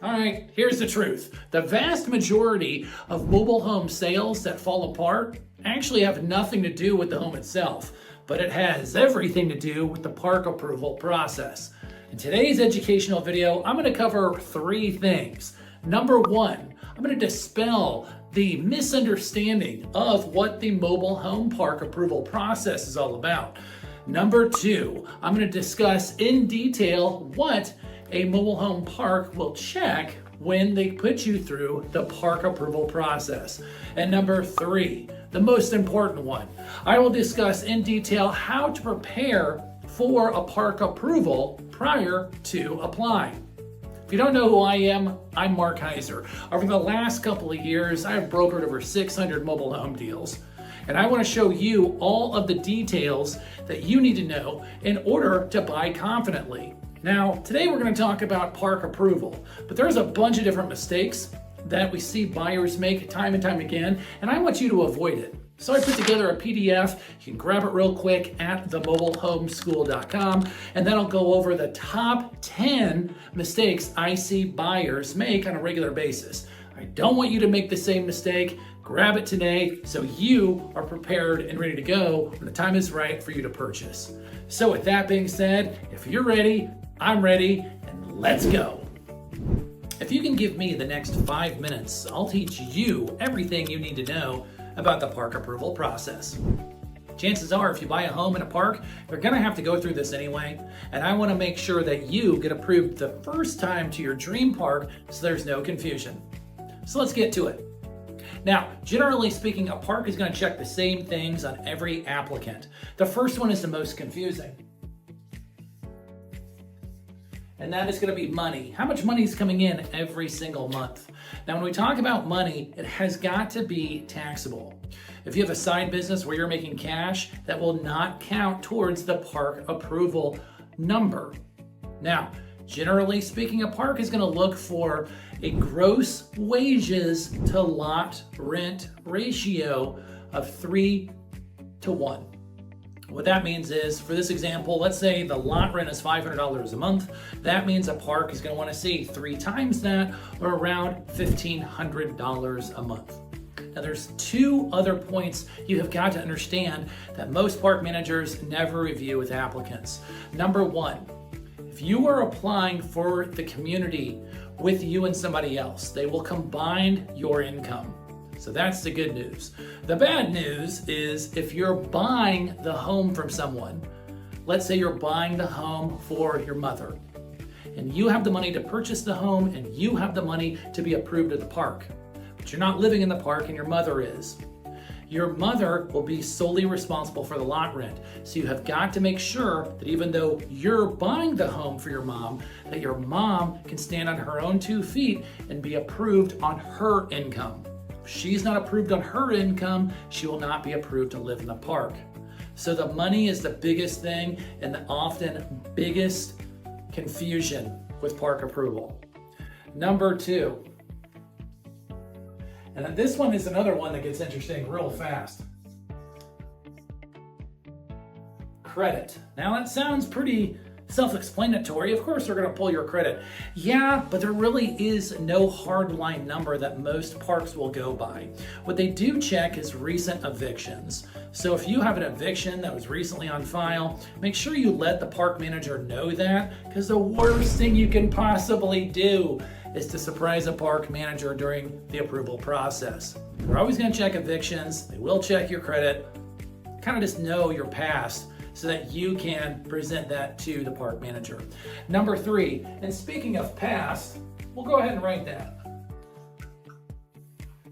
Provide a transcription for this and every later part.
All right, here's the truth. The vast majority of mobile home sales that fall apart actually have nothing to do with the home itself, but it has everything to do with the park approval process. In today's educational video, I'm going to cover 3 things. Number 1, I'm going to dispel the misunderstanding of what the mobile home park approval process is all about. Number 2, I'm going to discuss in detail what a mobile home park will check when they put you through the park approval process. And number 3, the most important one, I will discuss in detail how to prepare for a park approval prior to applying. If you don't know who I am, I'm Mark Heiser. Over the last couple of years, I have brokered over 600 mobile home deals. And I want to show you all of the details that you need to know in order to buy confidently. Now, today we're going to talk about park approval, but there's a bunch of different mistakes that we see buyers make time and time again, and I want you to avoid it. So I put together a PDF. You can grab it real quick at themobilehomeschool.com, and then I'll go over the top 10 mistakes I see buyers make on a regular basis. I don't want you to make the same mistake. Grab it today so you are prepared and ready to go when the time is right for you to purchase. So with that being said, if you're ready, I'm ready, and let's go. If you can give me the next 5 minutes, I'll teach you everything you need to know about the park approval process. Chances are, if you buy a home in a park, you're gonna have to go through this anyway, and I wanna make sure that you get approved the first time to your dream park so there's no confusion. So let's get to it. Now, generally speaking, a park is going to check the same things on every applicant. The first one is the most confusing. And that is going to be money. How much money is coming in every single month? Now, when we talk about money, it has got to be taxable. If you have a side business where you're making cash, that will not count towards the park approval number. Now, generally speaking, a park is going to look for a gross wages to lot rent ratio of 3 to 1. What that means is, for this example, let's say the lot rent is $500 a month. That means a park is going to want to see 3 times that, or around $1,500 a month. Now, there's 2 other points you have got to understand that most park managers never review with applicants. Number 1, if you are applying for the community with you and somebody else, they will combine your income. So that's the good news. The bad news is if you're buying the home from someone, let's say you're buying the home for your mother, and you have the money to purchase the home and you have the money to be approved at the park, but you're not living in the park and your mother is. Your mother will be solely responsible for the lot rent. So you have got to make sure that even though you're buying the home for your mom, that your mom can stand on her own 2 feet and be approved on her income. If she's not approved on her income, she will not be approved to live in the park. So the money is the biggest thing and the often biggest confusion with park approval. Number 2. And this one is another one that gets interesting real fast. Credit. Now that sounds pretty self-explanatory. Of course they're going to pull your credit. Yeah, but there really is no hard line number that most parks will go by. What they do check is recent evictions. So if you have an eviction that was recently on file, make sure you let the park manager know that, because the worst thing you can possibly do is to surprise a park manager during the approval process. They're always going to check evictions. They will check your credit. Kind of just know your past so that you can present that to the park manager. Number 3, and speaking of past, we'll go ahead and write that.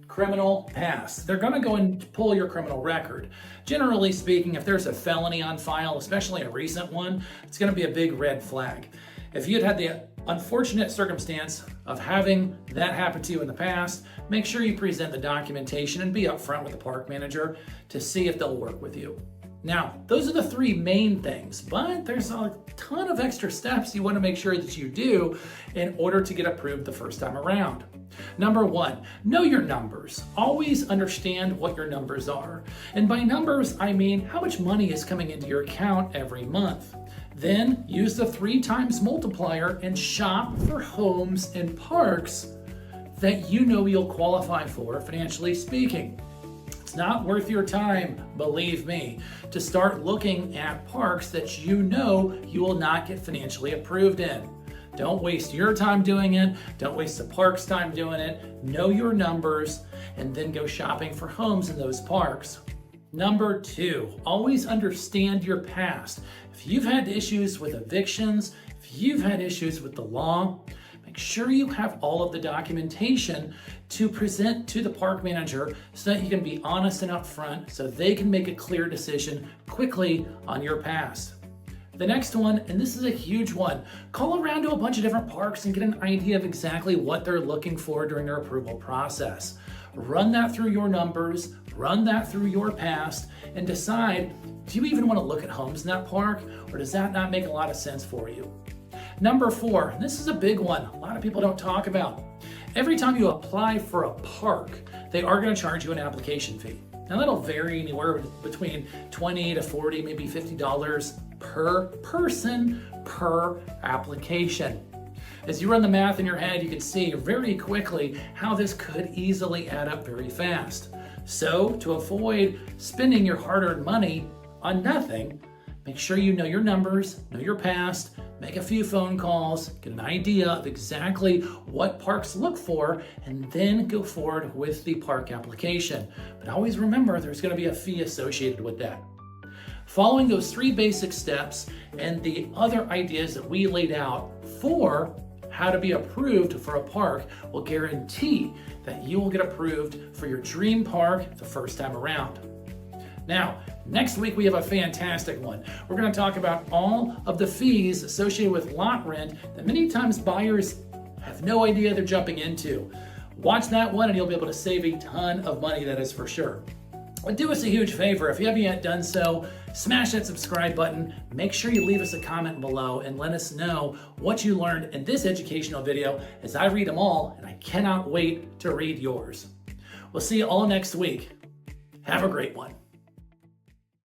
Criminal past. They're going to go and pull your criminal record. Generally speaking, if there's a felony on file, especially a recent one, it's going to be a big red flag. If you'd had the unfortunate circumstance of having that happen to you in the past, make sure you present the documentation and be upfront with the park manager to see if they'll work with you. Now, those are the 3 main things, but there's a ton of extra steps you want to make sure that you do in order to get approved the first time around. Number 1, know your numbers. Always understand what your numbers are. And by numbers, I mean how much money is coming into your account every month. Then use the 3 times multiplier and shop for homes and parks that you know you'll qualify for, financially speaking. It's not worth your time, believe me, to start looking at parks that you know you will not get financially approved in. Don't waste your time doing it. Don't waste the park's time doing it. Know your numbers and then go shopping for homes in those parks. Number 2, always understand your past. If you've had issues with evictions, if you've had issues with the law, make sure you have all of the documentation to present to the park manager so that you can be honest and upfront so they can make a clear decision quickly on your past. The next one, and this is a huge one, call around to a bunch of different parks and get an idea of exactly what they're looking for during their approval process. Run that through your numbers, run that through your past, and decide, do you even want to look at homes in that park, or does that not make a lot of sense for you? Number 4, and this is a big one, a lot of people don't talk about. Every time you apply for a park, they are going to charge you an application fee. Now that'll vary anywhere between $20 to $40, maybe $50 per person per application. As you run the math in your head, you can see very quickly how this could easily add up very fast. So to avoid spending your hard-earned money on nothing, make sure you know your numbers, know your past, make a few phone calls, get an idea of exactly what parks look for, and then go forward with the park application. But always remember, there's going to be a fee associated with that. Following those 3 basic steps and the other ideas that we laid out for how to be approved for a park will guarantee that you will get approved for your dream park the first time around. Now, next week we have a fantastic one. We're going to talk about all of the fees associated with lot rent that many times buyers have no idea they're jumping into. Watch that one and you'll be able to save a ton of money, that is for sure. But do us a huge favor, if you haven't yet done so, smash that subscribe button, make sure you leave us a comment below and let us know what you learned in this educational video, as I read them all and I cannot wait to read yours. We'll see you all next week. Have a great one.